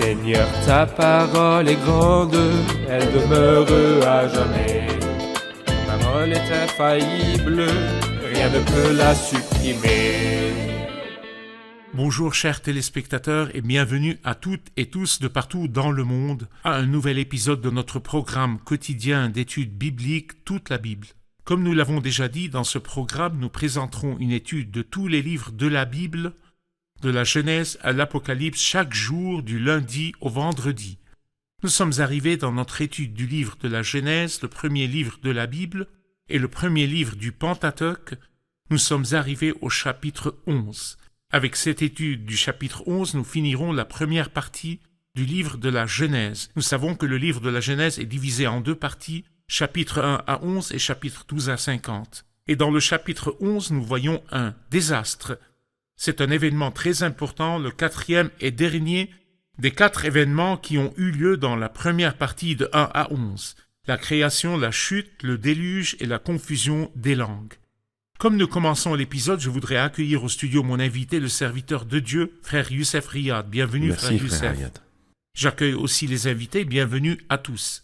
Seigneur, ta parole est grande, elle demeure à jamais. Ta parole est infaillible, rien ne peut la supprimer. Bonjour chers téléspectateurs et bienvenue à toutes et tous de partout dans le monde à un nouvel épisode de notre programme quotidien d'études bibliques Toute la Bible. Comme nous l'avons déjà dit, dans ce programme, nous présenterons une étude de tous les livres de la Bible, de la Genèse à l'Apocalypse, chaque jour du lundi au vendredi. Nous sommes arrivés dans notre étude du livre de la Genèse, le premier livre de la Bible, et le premier livre du Pentateuque. Nous sommes arrivés au chapitre 11. Avec cette étude du chapitre 11, nous finirons la première partie du livre de la Genèse. Nous savons que le livre de la Genèse est divisé en deux parties, chapitre 1 à 11 et chapitre 12 à 50. Et dans le chapitre 11, nous voyons un désastre. C'est un événement très important, le quatrième et dernier des 4 événements qui ont eu lieu dans la première partie de 1 à 11. La création, la chute, le déluge et la confusion des langues. Comme nous commençons l'épisode, je voudrais accueillir au studio mon invité, le serviteur de Dieu, frère Youssef Riyad. Bienvenue, Merci, frère Youssef. frère Riyad. J'accueille aussi les invités, bienvenue à tous.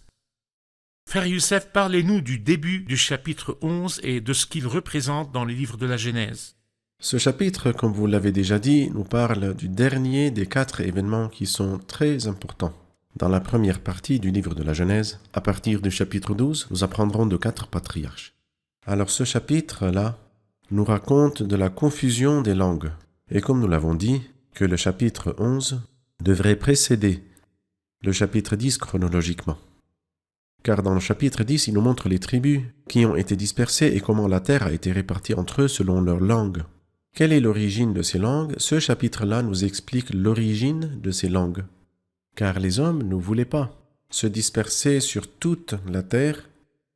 Frère Youssef, parlez-nous du début du chapitre 11 et de ce qu'il représente dans les livres de la Genèse. Ce chapitre, comme vous l'avez déjà dit, nous parle du dernier des 4 événements qui sont très importants. Dans la première partie du livre de la Genèse, à partir du chapitre 12, nous apprendrons de 4 patriarches. Alors ce chapitre-là nous raconte de la confusion des langues. Et comme nous l'avons dit, que le chapitre 11 devrait précéder le chapitre 10 chronologiquement. Car dans le chapitre 10, il nous montre les tribus qui ont été dispersées et comment la terre a été répartie entre eux selon leur langue. Quelle est l'origine de ces langues? Ce chapitre-là nous explique l'origine de ces langues. Car les hommes ne voulaient pas se disperser sur toute la terre,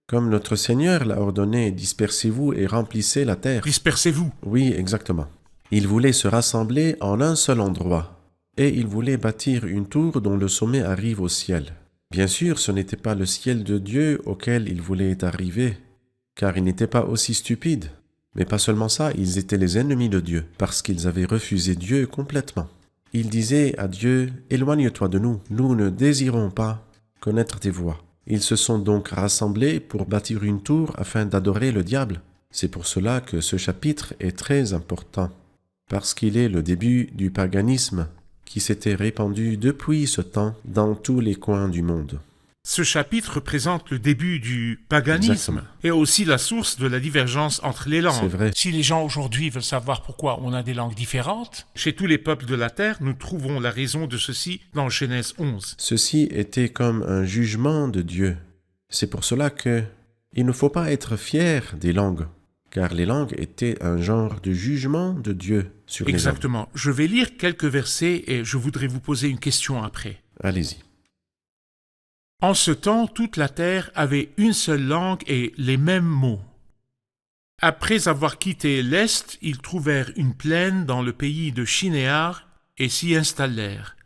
comme notre Seigneur l'a ordonné, dispersez-vous et remplissez la terre. Dispersez-vous. Oui, exactement. Ils voulaient se rassembler en un seul endroit, et ils voulaient bâtir une tour dont le sommet arrive au ciel. Bien sûr, ce n'était pas le ciel de Dieu auquel ils voulaient arriver, car ils n'étaient pas aussi stupides. Mais pas seulement ça, ils étaient les ennemis de Dieu, parce qu'ils avaient refusé Dieu complètement. Ils disaient à Dieu, « Éloigne-toi de nous, nous ne désirons pas connaître tes voies. » Ils se sont donc rassemblés pour bâtir une tour afin d'adorer le diable. C'est pour cela que ce chapitre est très important, parce qu'il est le début du paganisme qui s'était répandu depuis ce temps dans tous les coins du monde. Ce chapitre représente le début du paganisme. Exactement. Et aussi la source de la divergence entre les langues. C'est vrai. Si les gens aujourd'hui veulent savoir pourquoi on a des langues différentes, chez tous les peuples de la terre, nous trouvons la raison de ceci dans Genèse 11. Ceci était comme un jugement de Dieu. C'est pour cela que il ne faut pas être fier des langues, car les langues étaient un genre de jugement de Dieu sur les hommes. Exactement. Je vais lire quelques versets et je voudrais vous poser une question après. Allez-y. En ce temps, toute la terre avait une seule langue et les mêmes mots. Après avoir quitté l'Est, ils trouvèrent une plaine dans le pays de Shinéar et s'y installèrent.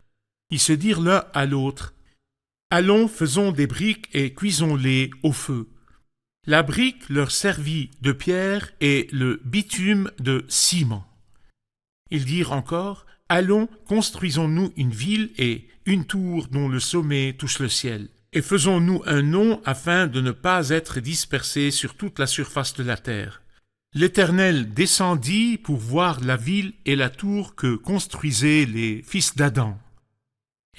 Ils se dirent l'un à l'autre, « Allons, faisons des briques et cuisons-les au feu. » La brique leur servit de pierre et le bitume de ciment. Ils dirent encore, « Allons, construisons-nous une ville et une tour dont le sommet touche le ciel. Et faisons-nous un nom afin de ne pas être dispersés sur toute la surface de la terre. » L'Éternel descendit pour voir la ville et la tour que construisaient les fils d'Adam.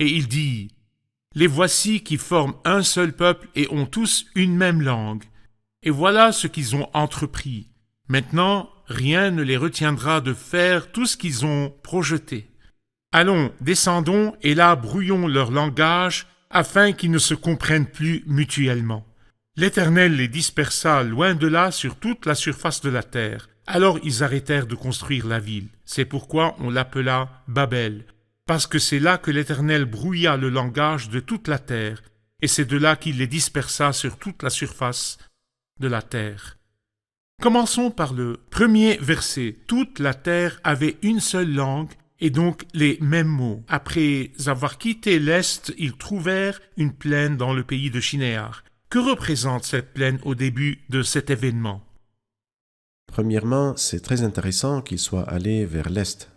Et il dit, « Les voici qui forment un seul peuple et ont tous une même langue. Et voilà ce qu'ils ont entrepris. Maintenant, rien ne les retiendra de faire tout ce qu'ils ont projeté. Allons, descendons et là brouillons leur langage, afin qu'ils ne se comprennent plus mutuellement. » L'Éternel les dispersa loin de là sur toute la surface de la terre. Alors ils arrêtèrent de construire la ville. C'est pourquoi on l'appela Babel, parce que c'est là que l'Éternel brouilla le langage de toute la terre, et c'est de là qu'il les dispersa sur toute la surface de la terre. Commençons par le premier verset. Toute la terre avait une seule langue, et donc les mêmes mots. Après avoir quitté l'Est, ils trouvèrent une plaine dans le pays de Shinéar. Que représente cette plaine au début de cet événement? Premièrement, c'est très intéressant qu'ils soient allés vers l'Est.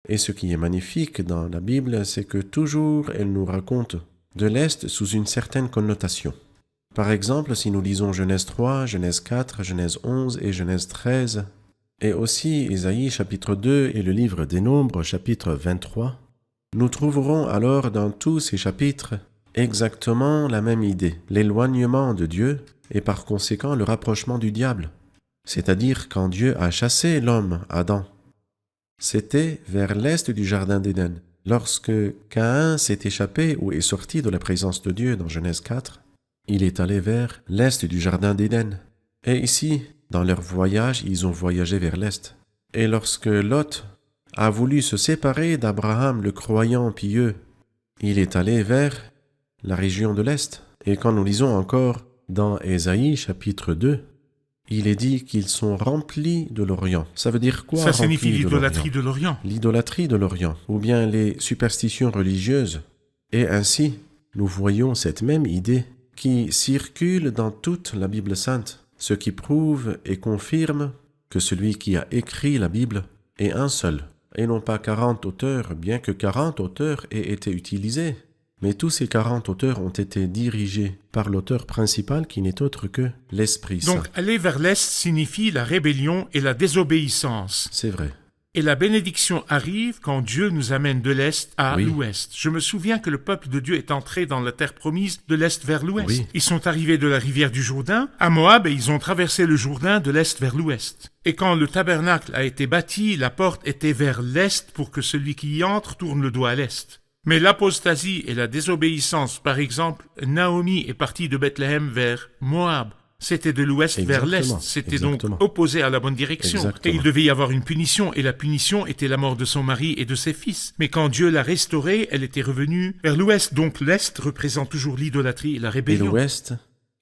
Et ce qui est magnifique dans la Bible, c'est que toujours elle nous raconte de l'Est sous une certaine connotation. Par exemple, si nous lisons Genèse 3, Genèse 4, Genèse 11 et Genèse 13, et aussi Ésaïe chapitre 2 et le livre des Nombres chapitre 23, nous trouverons alors dans tous ces chapitres exactement la même idée, l'éloignement de Dieu et par conséquent le rapprochement du diable. C'est-à-dire quand Dieu a chassé l'homme, Adam, c'était vers l'est du jardin d'Éden. Lorsque Caïn s'est échappé ou est sorti de la présence de Dieu dans Genèse 4, il est allé vers l'est du jardin d'Éden. Et ici, dans leur voyage, ils ont voyagé vers l'est. Et lorsque Lot a voulu se séparer d'Abraham, le croyant pieux, il est allé vers la région de l'est. Et quand nous lisons encore dans Ésaïe chapitre 2, il est dit qu'ils sont remplis de l'Orient. Ça veut dire quoi? Ça signifie remplis l'idolâtrie de l'Orient. L'idolâtrie de l'Orient, ou bien les superstitions religieuses. Et ainsi, nous voyons cette même idée qui circule dans toute la Bible sainte, ce qui prouve et confirme que celui qui a écrit la Bible est un seul, et non pas 40 auteurs, bien que 40 auteurs aient été utilisés. Mais tous ces 40 auteurs ont été dirigés par l'auteur principal qui n'est autre que l'Esprit Saint. Donc, aller vers l'Est signifie la rébellion et la désobéissance. C'est vrai. Et la bénédiction arrive quand Dieu nous amène de l'Est à Oui. l'Ouest. Je me souviens que le peuple de Dieu est entré dans la terre promise de l'Est vers l'Ouest. Oui. Ils sont arrivés de la rivière du Jourdain à Moab et ils ont traversé le Jourdain de l'Est vers l'Ouest. Et quand le tabernacle a été bâti, la porte était vers l'Est pour que celui qui y entre tourne le dos à l'Est. Mais l'apostasie et la désobéissance, par exemple, Naomi est partie de Bethléem vers Moab. C'était de l'ouest vers Exactement, l'est. C'était exactement. donc opposé à la bonne direction. Exactement. Et il devait y avoir une punition. Et la punition était la mort de son mari et de ses fils. Mais quand Dieu l'a restaurée, elle était revenue vers l'ouest. Donc l'est représente toujours l'idolâtrie et la Et rébellion. l'Ouest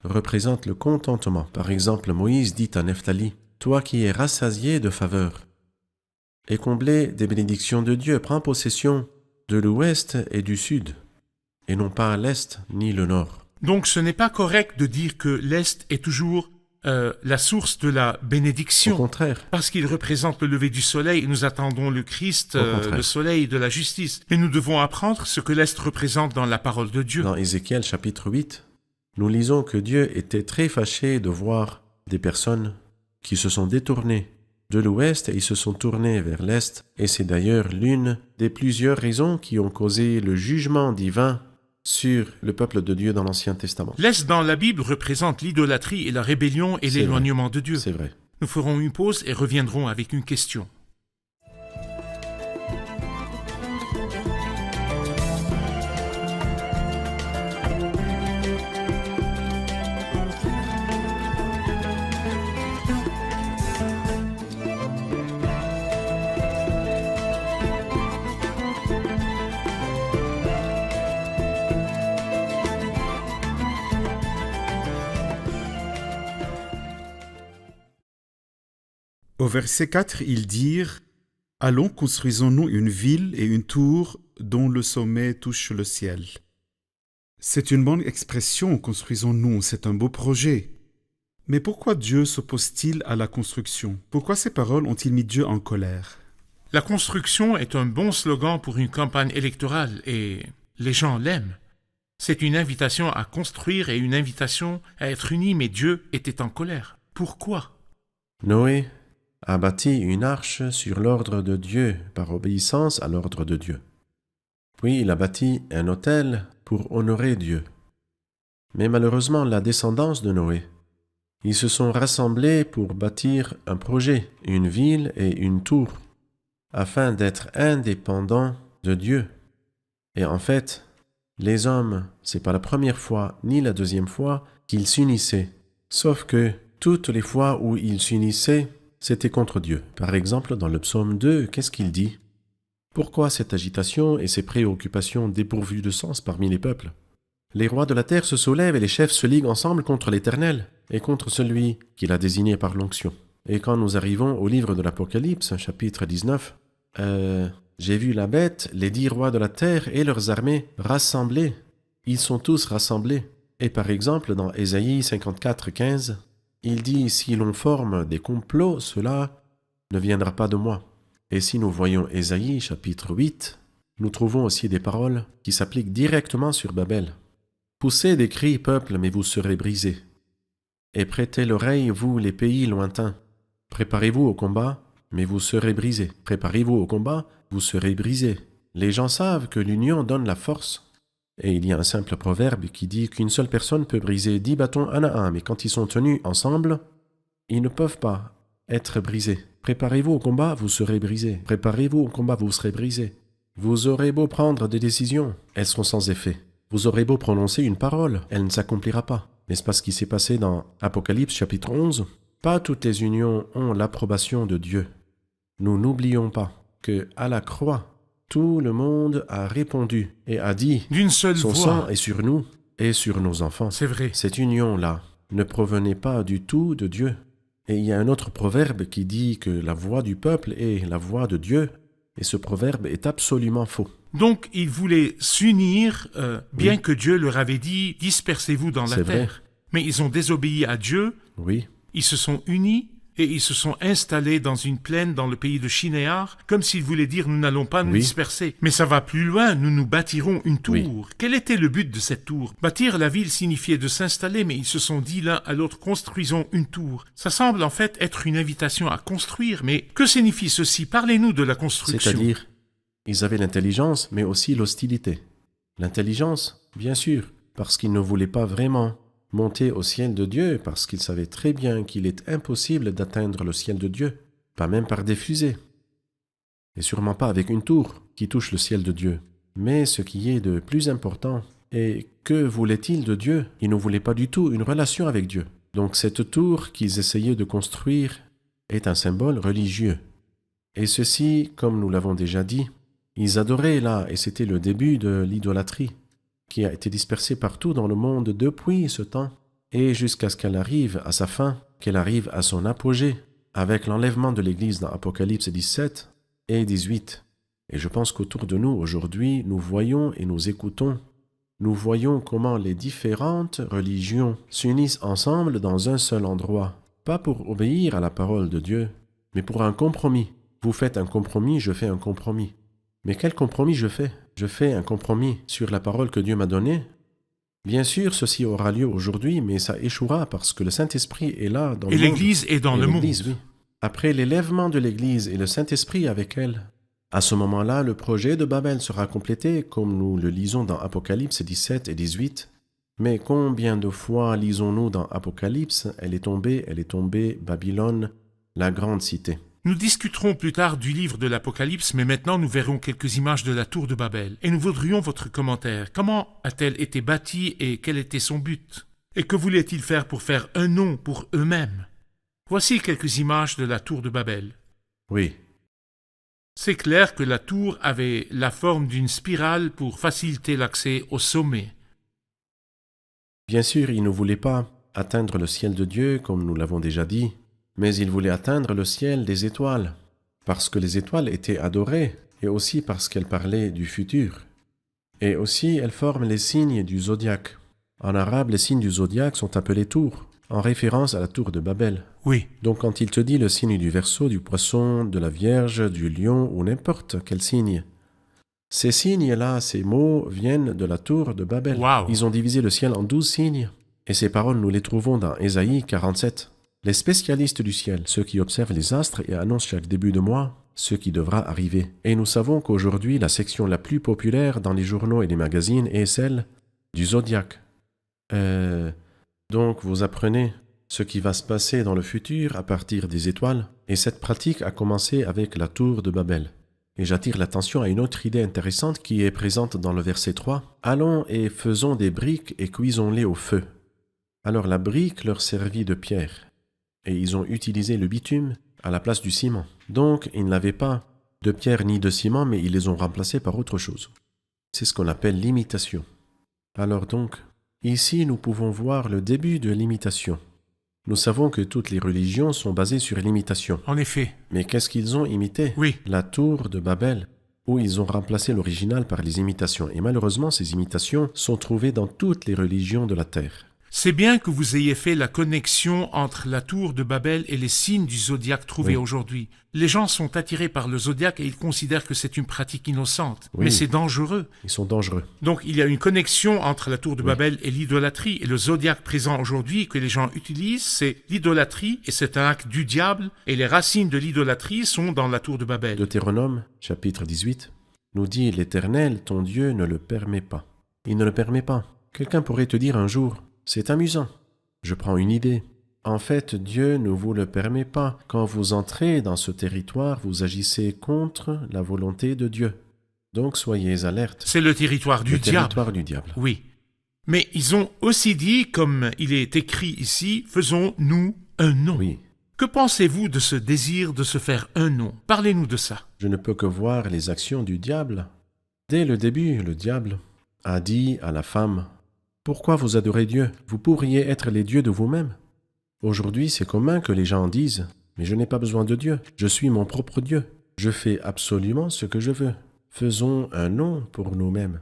représente le contentement. Par exemple, Moïse dit à Nephtali, « Toi qui es rassasié de faveur et comblé des bénédictions de Dieu, prends possession de l'Ouest et du Sud, et non pas l'Est ni le Nord. » Donc ce n'est pas correct de dire que l'est est toujours la source de la Au bénédiction. contraire, Parce qu'il représente le lever du soleil et nous attendons le Christ, Au contraire. le soleil de la justice. Et nous devons apprendre ce que l'Est représente dans la parole de Dieu. dans Ézéchiel chapitre 8, nous lisons que Dieu était très fâché de voir des personnes qui se sont détournées de l'Ouest et ils se sont tournés vers l'Est, et c'est d'ailleurs l'une des plusieurs raisons qui ont causé le jugement divin sur le peuple de Dieu dans l'Ancien Testament. L'Est dans la Bible représente l'idolâtrie et la rébellion et C'est l'éloignement de Dieu. C'est vrai. Nous ferons une pause et reviendrons avec une question. Au verset 4, ils dirent « Allons, construisons-nous une ville et une tour dont le sommet touche le ciel. » C'est une bonne expression, construisons-nous, c'est un beau projet. Mais pourquoi Dieu s'oppose-t-il à la construction? Pourquoi ces paroles ont-ils mis Dieu en colère? La construction est un bon slogan pour une campagne électorale et les gens l'aiment. C'est une invitation à construire et une invitation à être unis, mais Dieu était en colère. Pourquoi? Noé a bâti une arche sur l'ordre de Dieu, par obéissance à l'ordre de Dieu. Puis il a bâti un autel pour honorer Dieu. Mais malheureusement, la descendance de Noé, ils se sont rassemblés pour bâtir un projet, une ville et une tour, afin d'être indépendants de Dieu. Et en fait, les hommes, c'est pas la première fois ni la deuxième fois qu'ils s'unissaient, sauf que toutes les fois où ils s'unissaient, c'était contre Dieu. Par exemple, dans le psaume 2, qu'est-ce qu'il dit? Pourquoi cette agitation et ces préoccupations dépourvues de sens parmi les peuples? Les rois de la terre se soulèvent et les chefs se liguent ensemble contre l'Éternel et contre celui qu'il a désigné par l'onction. Et quand nous arrivons au livre de l'Apocalypse, chapitre 19, j'ai vu la bête, les 10 rois de la terre et leurs armées rassemblés. Ils sont tous rassemblés. Et par exemple, dans Ésaïe 54, 15, il dit « Si l'on forme des complots, cela ne viendra pas de moi. » Et si nous voyons Ésaïe chapitre 8, nous trouvons aussi des paroles qui s'appliquent directement sur Babel. Poussez des cris, peuple, mais vous serez brisés. Et prêtez l'oreille, vous, les pays lointains. Préparez-vous au combat, mais vous serez brisés. Préparez-vous au combat, vous serez brisés. Les gens savent que l'union donne la force. Et il y a un simple proverbe qui dit qu'une seule personne peut briser 10 bâtons un à un, mais quand ils sont tenus ensemble, ils ne peuvent pas être brisés. Préparez-vous au combat, vous serez brisés. Préparez-vous au combat, vous serez brisés. Vous aurez beau prendre des décisions, elles seront sans effet. Vous aurez beau prononcer une parole, elle ne s'accomplira pas. N'est-ce pas ce qui s'est passé dans Apocalypse chapitre 11 ? Pas toutes les unions ont l'approbation de Dieu. Nous n'oublions pas que à la croix, tout le monde a répondu et a dit D'une seule son voix. sang est sur nous et sur nos enfants. C'est vrai. Cette union-là ne provenait pas du tout de Dieu. Et il y a un autre proverbe qui dit que la voix du peuple est la voix de Dieu, et ce proverbe est absolument faux. Donc, ils voulaient s'unir, bien que Dieu leur avait dit « dispersez-vous dans la C'est vrai. terre ». Mais ils ont désobéi à Dieu, Oui, ils se sont unis et ils se sont installés dans une plaine dans le pays de Shinéar, comme s'ils voulaient dire « nous n'allons pas nous Oui. disperser ». Mais ça va plus loin, nous bâtirons une tour. Oui. Quel était le but de cette tour ? Bâtir la ville signifiait de s'installer, mais ils se sont dit l'un à l'autre « construisons une tour ». Ça semble en fait être une invitation à construire, mais que signifie ceci ? Parlez-nous de la construction. c'est-à-dire, ils avaient l'intelligence, mais aussi l'hostilité. L'intelligence, bien sûr, parce qu'ils ne voulaient pas vraiment monter au ciel de Dieu, parce qu'ils savaient très bien qu'il est impossible d'atteindre le ciel de Dieu, pas même par des fusées, et sûrement pas avec une tour qui touche le ciel de Dieu. Mais ce qui est de plus important est que voulaient-ils de Dieu ? Ils ne voulaient pas du tout une relation avec Dieu. Donc cette tour qu'ils essayaient de construire est un symbole religieux. Et ceci, comme nous l'avons déjà dit, ils adoraient là, et c'était le début de l'idolâtrie, qui a été dispersée partout dans le monde depuis ce temps, et jusqu'à ce qu'elle arrive à sa fin, qu'elle arrive à son apogée, avec l'enlèvement de l'Église dans Apocalypse 17 et 18. Et je pense qu'autour de nous, aujourd'hui, nous voyons et nous écoutons, nous voyons comment les différentes religions s'unissent ensemble dans un seul endroit, pas pour obéir à la parole de Dieu, mais pour un compromis. Vous faites un compromis, je fais un compromis. Mais quel compromis je fais ? Je fais un compromis sur la parole que Dieu m'a donnée. Bien sûr, ceci aura lieu aujourd'hui, mais ça échouera parce que le Saint-Esprit est là dans le Et monde. l'Église est dans Et le monde. l'Église, oui. Après l'élèvement de l'Église et le Saint-Esprit avec elle, à ce moment-là, le projet de Babel sera complété, comme nous le lisons dans Apocalypse 17 et 18. Mais combien de fois lisons-nous dans Apocalypse, elle est tombée, Babylone, la grande cité. Nous discuterons plus tard du livre de l'Apocalypse, mais maintenant nous verrons quelques images de la tour de Babel. Et nous voudrions votre commentaire. Comment a-t-elle été bâtie et quel était son but ? Et que voulaient-ils faire pour faire un nom pour eux-mêmes ? Voici quelques images de la tour de Babel. Oui, C'est clair que la tour avait la forme d'une spirale pour faciliter l'accès au sommet. bien sûr, ils ne voulaient pas atteindre le ciel de Dieu, comme nous l'avons déjà dit, mais ils voulaient atteindre le ciel des étoiles, parce que les étoiles étaient adorées, et aussi parce qu'elles parlaient du futur. Et aussi, elles forment les signes du zodiaque. En arabe, les signes du zodiaque sont appelés tours, en référence à la tour de Babel. Oui, Donc quand il te dit le signe du Verseau, du Poisson, de la Vierge, du Lion, ou n'importe quel signe, ces signes-là, ces mots, viennent de la tour de Babel. Wow. Ils ont divisé le ciel en 12 signes. Et ces paroles, nous les trouvons dans Ésaïe 47. Les spécialistes du ciel, ceux qui observent les astres et annoncent chaque début de mois ce qui devra arriver. Et nous savons qu'aujourd'hui, la section la plus populaire dans les journaux et les magazines est celle du zodiaque. Donc, vous apprenez ce qui va se passer dans le futur à partir des étoiles, et cette pratique a commencé avec la tour de Babel. Et j'attire l'attention à une autre idée intéressante qui est présente dans le verset 3. « Allons et faisons des briques et cuisons-les au feu. » Alors la brique leur servit de pierre, et ils ont utilisé le bitume à la place du ciment. Donc, ils n'avaient pas de pierre ni de ciment, mais ils les ont remplacés par autre chose. C'est ce qu'on appelle l'imitation. Alors donc, ici nous pouvons voir le début de l'imitation. Nous savons que toutes les religions sont basées sur l'imitation. en effet. Mais qu'est-ce qu'ils ont imité ? Oui, La tour de Babel, où ils ont remplacé l'original par les imitations. Et malheureusement, ces imitations sont trouvées dans toutes les religions de la terre. C'est bien que vous ayez fait la connexion entre la tour de Babel et les signes du zodiaque trouvés Oui. aujourd'hui. Les gens sont attirés par le zodiaque et ils considèrent que c'est une pratique innocente. Oui. Mais c'est dangereux. Ils sont dangereux. Donc il y a une connexion entre la tour de Oui. Babel et l'idolâtrie. Et le zodiaque présent aujourd'hui que les gens utilisent, c'est l'idolâtrie et c'est un acte du diable. Et les racines de l'idolâtrie sont dans la tour de Babel. Deutéronome, chapitre 18, nous dit « L'Éternel, ton Dieu, ne le permet pas. » Il ne le permet pas. Quelqu'un pourrait te dire un jour « C'est amusant. Je prends une idée. En fait, Dieu ne vous le permet pas. Quand vous entrez dans ce territoire, vous agissez contre la volonté de Dieu. Donc soyez alertes. C'est le territoire du Le diable. territoire du diable. Oui. Mais ils ont aussi dit, comme il est écrit ici, faisons-nous un nom. Oui, Que pensez-vous de ce désir de se faire un nom? Parlez-nous de ça. je ne peux que voir les actions du diable. Dès le début, le diable a dit à la femme « Pourquoi vous adorez Dieu? Vous pourriez être les dieux de vous-même. » Aujourd'hui, c'est commun que les gens disent « Mais je n'ai pas besoin de Dieu, je suis mon propre Dieu. Je fais absolument ce que je veux. Faisons un nom pour nous-mêmes. »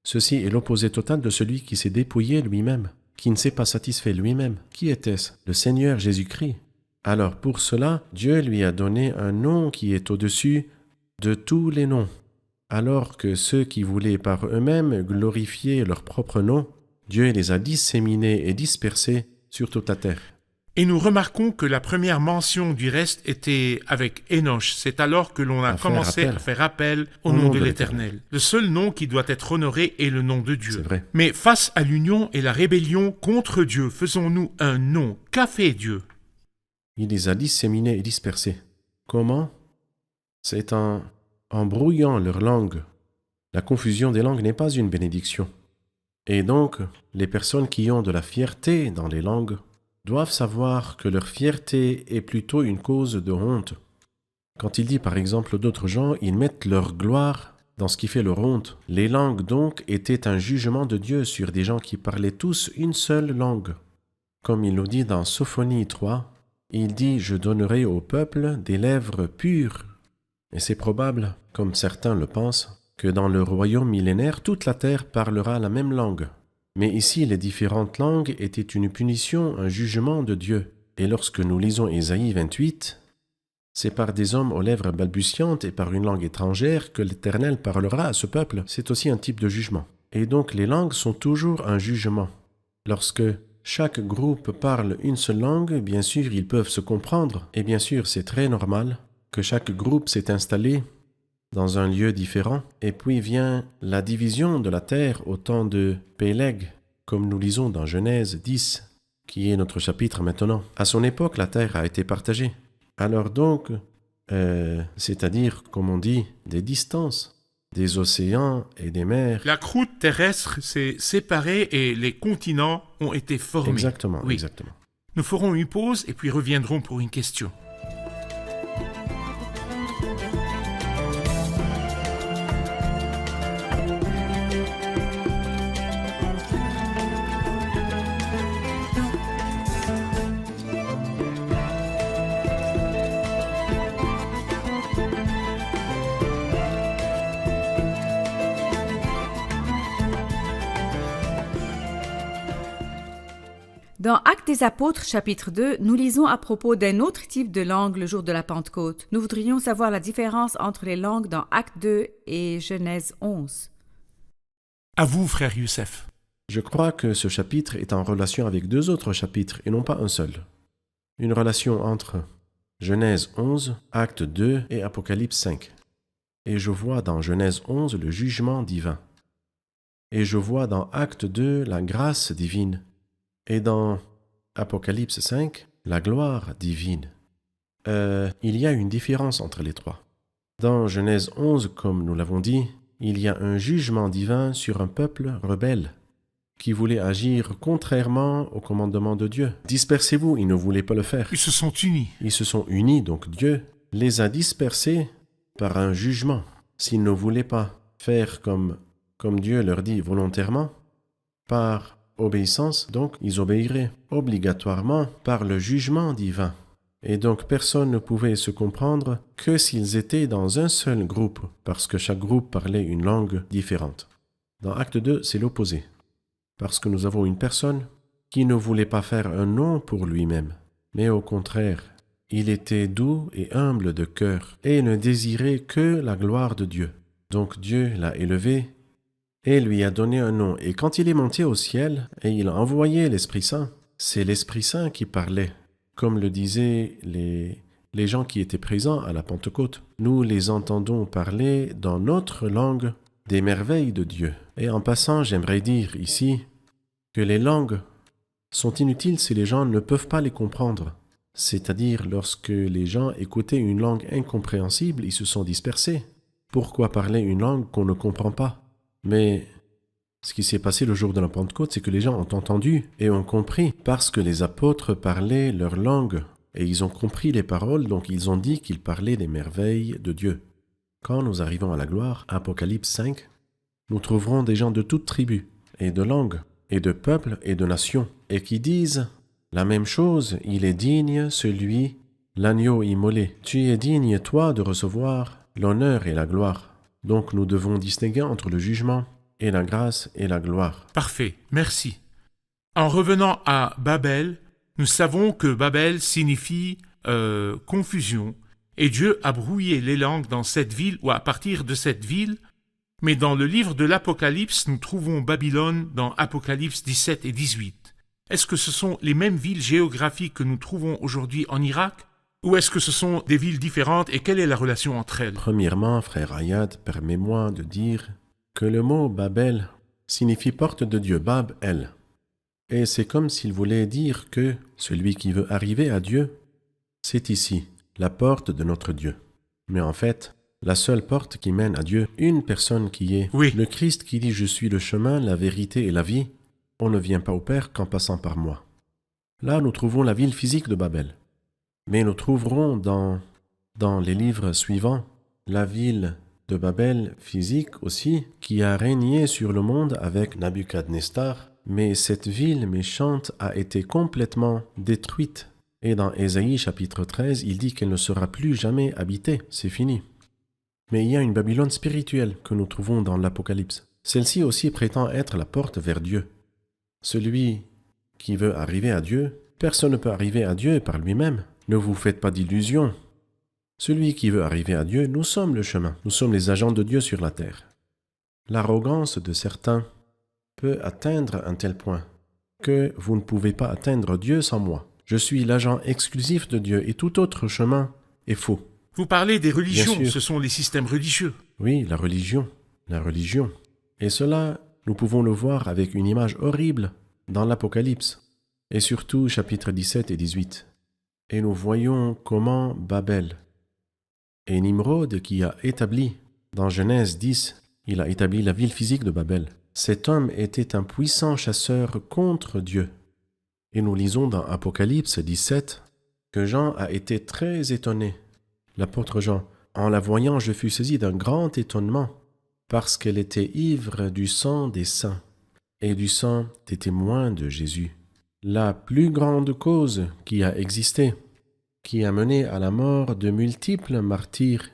Ceci est l'opposé total de celui qui s'est dépouillé lui-même, qui ne s'est pas satisfait lui-même. Qui était-ce? Le Seigneur Jésus-Christ. Alors pour cela, Dieu lui a donné un nom qui est au-dessus de tous les noms. Alors que ceux qui voulaient par eux-mêmes glorifier leur propre nom, Dieu les a disséminés et dispersés sur toute la terre. Et nous remarquons que la première mention du reste était avec Énoch. C'est alors que l'on a À faire commencé appel. à faire appel au nom de l'Éternel. Le seul nom qui doit être honoré est le nom de Dieu. C'est vrai. Mais face à l'union et la rébellion contre Dieu, faisons-nous un nom. Qu'a fait Dieu? Il les a disséminés et dispersés. Comment? C'est en brouillant leur langue. La confusion des langues n'est pas une bénédiction. Et donc, les personnes qui ont de la fierté dans les langues doivent savoir que leur fierté est plutôt une cause de honte. Quand il dit par exemple d'autres gens, ils mettent leur gloire dans ce qui fait leur honte. Les langues donc étaient un jugement de Dieu sur des gens qui parlaient tous une seule langue. Comme il nous dit dans Sophonie 3, il dit « Je donnerai au peuple des lèvres pures ». Et c'est probable, comme certains le pensent, que dans le royaume millénaire, toute la terre parlera la même langue. Mais ici, les différentes langues étaient une punition, un jugement de Dieu. Et lorsque nous lisons Ésaïe 28, c'est par des hommes aux lèvres balbutiantes et par une langue étrangère que l'Éternel parlera à ce peuple. C'est aussi un type de jugement. Et donc les langues sont toujours un jugement. Lorsque chaque groupe parle une seule langue, bien sûr, ils peuvent se comprendre. Et bien sûr, c'est très normal que chaque groupe s'est installé dans un lieu différent. Et puis vient la division de la terre au temps de Péleg, comme nous lisons dans Genèse 10, qui est notre chapitre maintenant. À son époque, la terre a été partagée. Alors donc, c'est-à-dire, comme on dit, des distances, des océans et des mers. La croûte terrestre s'est séparée et les continents ont été formés. Exactement, Oui. exactement. Nous ferons une pause et puis reviendrons pour une question. Dans Actes des Apôtres, chapitre 2, nous lisons à propos d'un autre type de langue le jour de la Pentecôte. Nous voudrions savoir la différence entre les langues dans Actes 2 et Genèse 11. À vous, frère Youssef. Je crois que ce chapitre est en relation avec deux autres chapitres et non pas un seul. Une relation entre Genèse 11, Acte 2 et Apocalypse 5. Et je vois dans Genèse 11 le jugement divin. Et je vois dans Acte 2 la grâce divine. Et dans Apocalypse 5, la gloire divine. Il y a une différence entre les trois. Dans Genèse 11, comme nous l'avons dit, il y a un jugement divin sur un peuple rebelle qui voulait agir contrairement au commandement de Dieu. Dispersez-vous, ils ne voulaient pas le faire. Ils se sont unis. Ils se sont unis, donc Dieu les a dispersés par un jugement. S'ils ne voulaient pas faire comme Dieu leur dit volontairement, par obéissance, donc ils obéiraient obligatoirement par le jugement divin. Et donc personne ne pouvait se comprendre que s'ils étaient dans un seul groupe, parce que chaque groupe parlait une langue différente. Dans Acte 2, c'est l'opposé. Parce que nous avons une personne qui ne voulait pas faire un nom pour lui-même, mais au contraire, il était doux et humble de cœur et ne désirait que la gloire de Dieu. Donc Dieu l'a élevé et lui a donné un nom. Et quand il est monté au ciel et il a envoyé l'Esprit Saint, c'est l'Esprit Saint qui parlait, comme le disaient les gens qui étaient présents à la Pentecôte. Nous les entendons parler dans notre langue des merveilles de Dieu. Et en passant, j'aimerais dire ici que les langues sont inutiles si les gens ne peuvent pas les comprendre. C'est-à-dire, lorsque les gens écoutaient une langue incompréhensible, ils se sont dispersés. Pourquoi parler une langue qu'on ne comprend pas? Mais ce qui s'est passé le jour de la Pentecôte, c'est que les gens ont entendu et ont compris, parce que les apôtres parlaient leur langue, et ils ont compris les paroles, donc ils ont dit qu'ils parlaient des merveilles de Dieu. Quand nous arrivons à la gloire, Apocalypse 5, nous trouverons des gens de toutes tribus, et de langues, et de peuples, et de nations, et qui disent la même chose: il est digne, celui, l'agneau immolé. Tu es digne, toi, de recevoir l'honneur et la gloire. Donc nous devons distinguer entre le jugement et la grâce et la gloire. Parfait, merci. En revenant à Babel, nous savons que Babel signifie confusion, et Dieu a brouillé les langues dans cette ville ou à partir de cette ville, mais dans le livre de l'Apocalypse, nous trouvons Babylone dans Apocalypse 17 et 18. Est-ce que ce sont les mêmes villes géographiques que nous trouvons aujourd'hui en Irak, ou est-ce que ce sont des villes différentes et quelle est la relation entre elles? Premièrement, frère Ayad, permets-moi de dire que le mot Babel signifie porte de Dieu, Bab-El. Et c'est comme s'il voulait dire que celui qui veut arriver à Dieu, c'est ici, la porte de notre Dieu. Mais en fait, la seule porte qui mène à Dieu, une personne qui est le Christ qui dit « Je suis le chemin, la vérité et la vie », on ne vient pas au Père qu'en passant par moi. Là, nous trouvons la ville physique de Babel. Mais nous trouverons dans les livres suivants la ville de Babel physique aussi, qui a régné sur le monde avec Nabuchodonosor. Mais cette ville méchante a été complètement détruite. Et dans Ésaïe chapitre 13, il dit qu'elle ne sera plus jamais habitée. C'est fini. Mais il y a une Babylone spirituelle que nous trouvons dans l'Apocalypse. Celle-ci aussi prétend être la porte vers Dieu. Celui qui veut arriver à Dieu, personne ne peut arriver à Dieu par lui-même. Ne vous faites pas d'illusions. Celui qui veut arriver à Dieu, nous sommes le chemin. Nous sommes les agents de Dieu sur la terre. L'arrogance de certains peut atteindre un tel point que vous ne pouvez pas atteindre Dieu sans moi. Je suis l'agent exclusif de Dieu et tout autre chemin est faux. Vous parlez des religions, ce sont les systèmes religieux. Oui, la religion. Et cela, nous pouvons le voir avec une image horrible dans l'Apocalypse, et surtout chapitres 17 et 18. Et nous voyons comment Babel et Nimrod qui a établi, dans Genèse 10, il a établi la ville physique de Babel. Cet homme était un puissant chasseur contre Dieu. Et nous lisons dans Apocalypse 17 que Jean a été très étonné. L'apôtre Jean, en la voyant, je fus saisi d'un grand étonnement, parce qu'elle était ivre du sang des saints et du sang des témoins de Jésus. La plus grande cause qui a existé, qui a mené à la mort de multiples martyrs,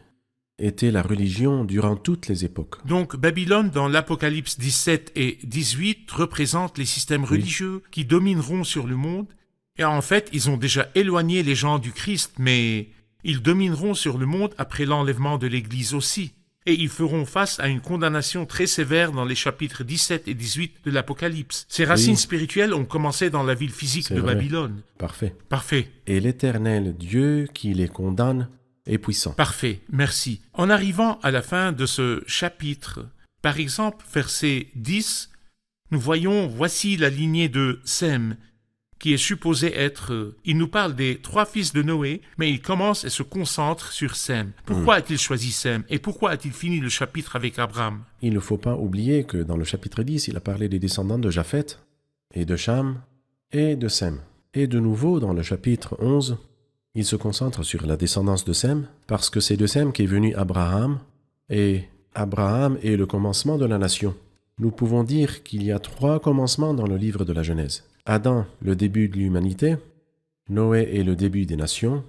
était la religion durant toutes les époques. Donc Babylone, dans l'Apocalypse 17 et 18, représente les systèmes religieux qui domineront sur le monde. Et en fait, ils ont déjà éloigné les gens du Christ, mais ils domineront sur le monde après l'enlèvement de l'Église aussi. Et ils feront face à une condamnation très sévère dans les chapitres 17 et 18 de l'Apocalypse. Ces racines spirituelles ont commencé dans la ville physique de Babylone. Parfait. Et l'Éternel Dieu qui les condamne est puissant. Parfait, merci. En arrivant à la fin de ce chapitre, par exemple, verset 10, nous voyons, voici la lignée de Sem, qui est supposé être... Il nous parle des 3 fils de Noé, mais il commence et se concentre sur Sem. Pourquoi a-t-il choisi Sem? Et pourquoi a-t-il fini le chapitre avec Abraham? Il ne faut pas oublier que dans le chapitre 10, il a parlé des descendants de Japheth, et de Cham, et de Sem. Et de nouveau, dans le chapitre 11, il se concentre sur la descendance de Sem, parce que c'est de Sem qu'est venu Abraham, et Abraham est le commencement de la nation. Nous pouvons dire qu'il y a 3 commencements dans le livre de la Genèse. Adam, le début de l'humanité, Noé est le début des nations,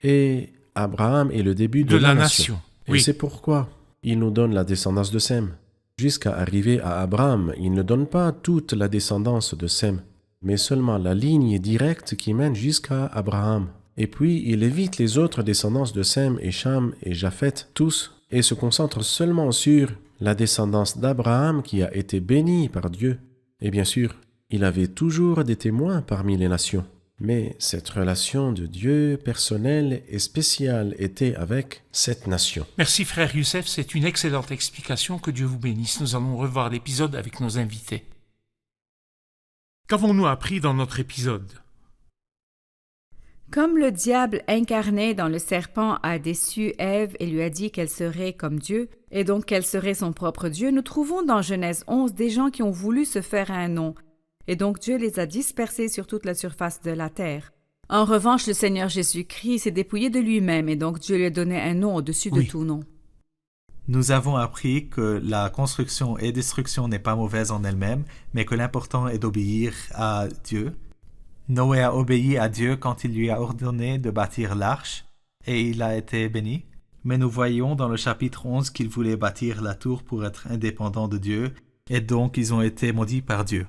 et Abraham est le début de la nation. Et c'est pourquoi il nous donne la descendance de Sem. Jusqu'à arriver à Abraham, il ne donne pas toute la descendance de Sem. mais seulement la ligne directe qui mène jusqu'à Abraham. Et puis, il évite les autres descendances de Sem et Cham et Japheth, tous, et se concentre seulement sur la descendance d'Abraham qui a été bénie par Dieu. Et bien sûr, il avait toujours des témoins parmi les nations. Mais cette relation de Dieu personnelle et spéciale était avec cette nation. Merci frère Youssef, c'est une excellente explication, que Dieu vous bénisse. Nous allons revoir l'épisode avec nos invités. Qu'avons-nous appris dans notre épisode? Comme le diable incarné dans le serpent a déçu Ève et lui a dit qu'elle serait comme Dieu, et donc qu'elle serait son propre Dieu, nous trouvons dans Genèse 11 des gens qui ont voulu se faire un nom, et donc Dieu les a dispersés sur toute la surface de la terre. En revanche, le Seigneur Jésus-Christ s'est dépouillé de lui-même, et donc Dieu lui a donné un nom au-dessus de tout nom. Nous avons appris que la construction et destruction n'est pas mauvaise en elle-même, mais que l'important est d'obéir à Dieu. Noé a obéi à Dieu quand il lui a ordonné de bâtir l'arche, et il a été béni. Mais nous voyons dans le chapitre 11 qu'il voulait bâtir la tour pour être indépendant de Dieu, et donc ils ont été maudits par Dieu.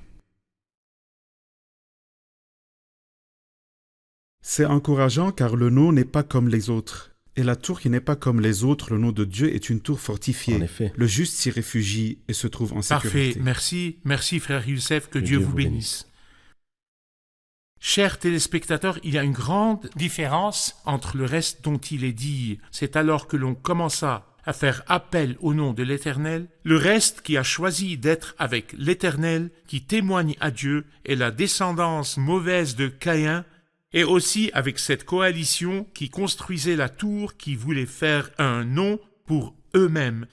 C'est encourageant car le nom n'est pas comme les autres. Et la tour qui n'est pas comme les autres, le nom de Dieu, est une tour fortifiée. En effet. Le juste s'y réfugie et se trouve en sécurité. Parfait, merci frère Youssef, que Dieu vous bénisse. Chers téléspectateurs, il y a une grande différence entre le reste dont il est dit. C'est alors que l'on commença à faire appel au nom de l'Éternel, le reste qui a choisi d'être avec l'Éternel, qui témoigne à Dieu, et la descendance mauvaise de Caïn, et aussi avec cette coalition qui construisait la tour, qui voulait faire un nom pour eux-mêmes.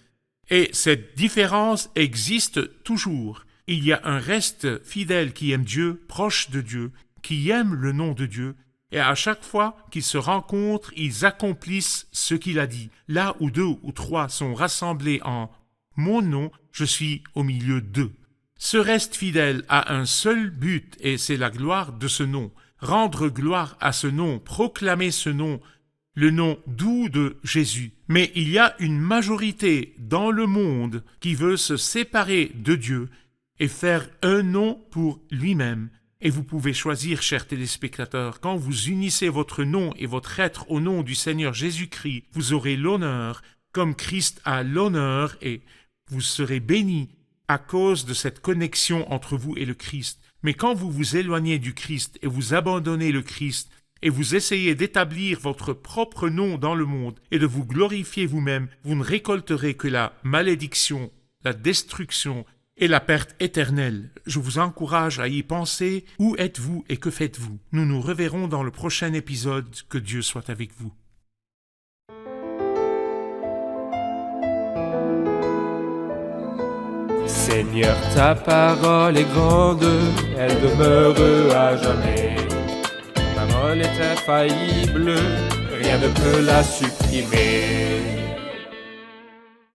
Et cette différence existe toujours. Il y a un reste fidèle qui aime Dieu, proche de Dieu, qui aime le nom de Dieu, et à chaque fois qu'ils se rencontrent, ils accomplissent ce qu'il a dit. Là où 2 ou 3 sont rassemblés en mon nom, je suis au milieu d'eux. Ce reste fidèle a un seul but, et c'est la gloire de ce nom. Rendre gloire à ce nom, proclamer ce nom, le nom doux de Jésus. Mais il y a une majorité dans le monde qui veut se séparer de Dieu et faire un nom pour lui-même. Et vous pouvez choisir, chers téléspectateurs, quand vous unissez votre nom et votre être au nom du Seigneur Jésus-Christ, vous aurez l'honneur, comme Christ a l'honneur, et vous serez bénis à cause de cette connexion entre vous et le Christ. Mais quand vous vous éloignez du Christ et vous abandonnez le Christ, et vous essayez d'établir votre propre nom dans le monde et de vous glorifier vous-même, vous ne récolterez que la malédiction, la destruction et la perte éternelle. Je vous encourage à y penser. Où êtes-vous et que faites-vous? Nous nous reverrons dans le prochain épisode. Que Dieu soit avec vous. Seigneur, ta parole est grande, elle demeure à jamais. Ta parole est infaillible, rien ne peut la supprimer.